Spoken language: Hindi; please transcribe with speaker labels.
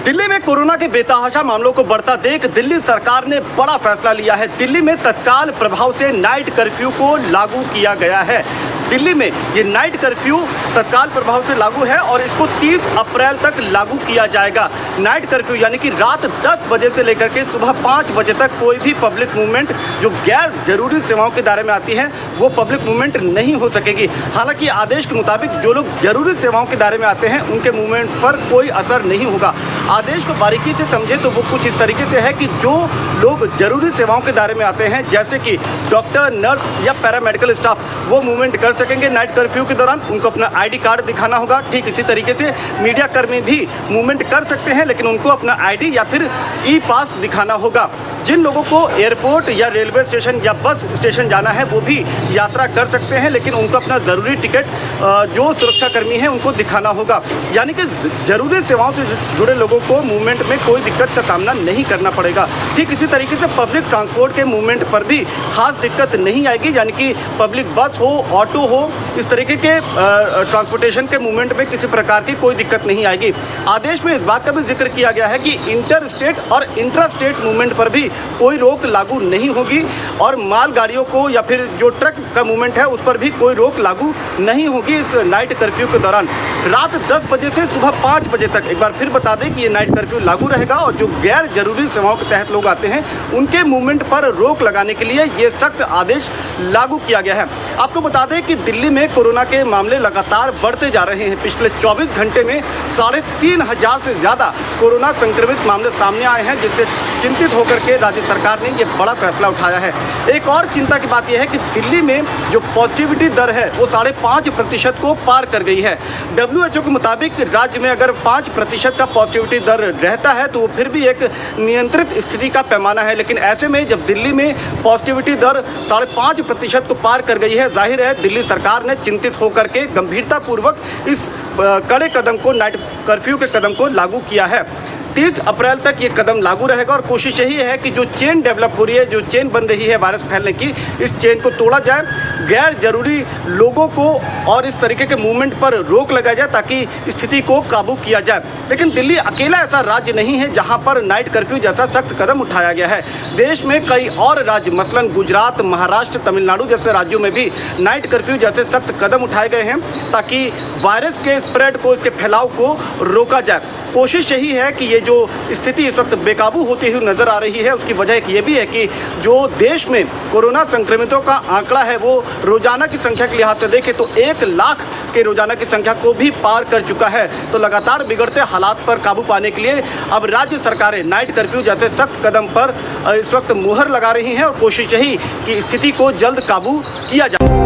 Speaker 1: दिल्ली में कोरोना के बेतहाशा मामलों को बढ़ता देख दिल्ली सरकार ने बड़ा फैसला लिया है। दिल्ली में तत्काल प्रभाव से नाइट कर्फ्यू को लागू किया गया है। दिल्ली में ये नाइट कर्फ्यू तत्काल प्रभाव से लागू है और इसको 30 अप्रैल तक लागू किया जाएगा। नाइट कर्फ्यू यानी कि रात 10 बजे से लेकर के सुबह 5 बजे तक कोई भी पब्लिक मूवमेंट जो गैर जरूरी सेवाओं के दायरे में आती है वो पब्लिक मूवमेंट नहीं हो सकेगी। हालांकि आदेश के मुताबिक जो लोग जरूरी सेवाओं के दायरे में आते हैं उनके मूवमेंट पर कोई असर नहीं होगा। आदेश को बारीकी से समझे तो वो कुछ इस तरीके से है कि जो लोग जरूरी सेवाओं के दायरे में आते हैं जैसे कि डॉक्टर, नर्स या पैरामेडिकल स्टाफ, वो मूवमेंट कर सकेंगे नाइट कर्फ्यू के दौरान। उनको अपना आईडी कार्ड दिखाना होगा। ठीक इसी तरीके से मीडिया कर्मी भी मूवमेंट कर सकते हैं, लेकिन उनको अपना आईडी या फिर ई पास दिखाना होगा। जिन लोगों को एयरपोर्ट या रेलवे स्टेशन या बस स्टेशन जाना है वो भी यात्रा कर सकते हैं, लेकिन उनको अपना ज़रूरी टिकट जो सुरक्षाकर्मी हैं उनको दिखाना होगा। यानी कि ज़रूरी सेवाओं से जुड़े लोगों को मूवमेंट में कोई दिक्कत का सामना नहीं करना पड़ेगा। ठीक इसी तरीके से पब्लिक ट्रांसपोर्ट के मूवमेंट पर भी खास दिक्कत नहीं आएगी। यानी कि पब्लिक बस हो, ऑटो हो, इस तरीके के ट्रांसपोर्टेशन के मूवमेंट में किसी प्रकार की कोई दिक्कत नहीं आएगी। आदेश में इस बात का भी जिक्र किया गया है कि इंटर स्टेट और इंट्रा स्टेट मूवमेंट पर भी कोई रोक लागू नहीं होगी और मालगाड़ियों को या फिर जो ट्रक का मूवमेंट है उस पर भी कोई रोक लागू नहीं होगी इस नाइट कर्फ्यू के दौरान। रात 10 बजे से सुबह 5 बजे तक एक बार फिर बता दें कि ये नाइट कर्फ्यू लागू रहेगा और जो गैर जरूरी सेवाओं के तहत लोग आते हैं उनके मूवमेंट पर रोक लगाने के लिए ये सख्त आदेश लागू किया गया है। आपको बता दें कि दिल्ली में कोरोना के मामले लगातार बढ़ते जा रहे हैं। पिछले 24 घंटे में 3,500 से ज़्यादा कोरोना संक्रमित मामले सामने आए हैं, जिससे चिंतित होकर के राज्य सरकार ने ये बड़ा फैसला उठाया है। एक और चिंता की बात यह है कि दिल्ली में जो पॉजिटिविटी दर है वो 5.5% को पार कर गई है। WHO के मुताबिक राज्य में अगर 5% का पॉजिटिविटी दर रहता है तो वो फिर भी एक नियंत्रित स्थिति का पैमाना है, लेकिन ऐसे में जब दिल्ली में पॉजिटिविटी दर 5.5% को पार कर गई है, जाहिर है दिल्ली सरकार ने चिंतित होकर के गंभीरतापूर्वक इस कड़े कदम को, नाइट कर्फ्यू के कदम को लागू किया है। 30 अप्रैल तक ये कदम लागू रहेगा और कोशिश यही है कि जो चेन डेवलप हो रही है, जो चेन बन रही है वायरस फैलने की, इस चेन को तोड़ा जाए, गैर जरूरी लोगों को और इस तरीके के मूवमेंट पर रोक लगाई जाए ताकि स्थिति को काबू किया जाए। लेकिन दिल्ली अकेला ऐसा राज्य नहीं है जहां पर नाइट कर्फ्यू जैसा सख्त कदम उठाया गया है। देश में कई और राज्य, मसलन गुजरात, महाराष्ट्र, तमिलनाडु जैसे राज्यों में भी नाइट कर्फ्यू जैसे सख्त कदम उठाए गए हैं ताकि वायरस के स्प्रेड को, इसके फैलाव को रोका जाए। कोशिश यही है कि ये जो स्थिति इस वक्त बेकाबू होती हुई नजर आ रही है उसकी वजह एक ये भी है कि जो देश में कोरोना संक्रमितों का आंकड़ा है वो रोजाना की संख्या के लिहाज से देखें तो 1 लाख के रोजाना की संख्या को भी पार कर चुका है। तो लगातार बिगड़ते हालात पर काबू पाने के लिए अब राज्य सरकारें नाइट कर्फ्यू जैसे सख्त कदम पर इस वक्त मुहर लगा रही हैं और कोशिश यही कि स्थिति को जल्द काबू किया जाए।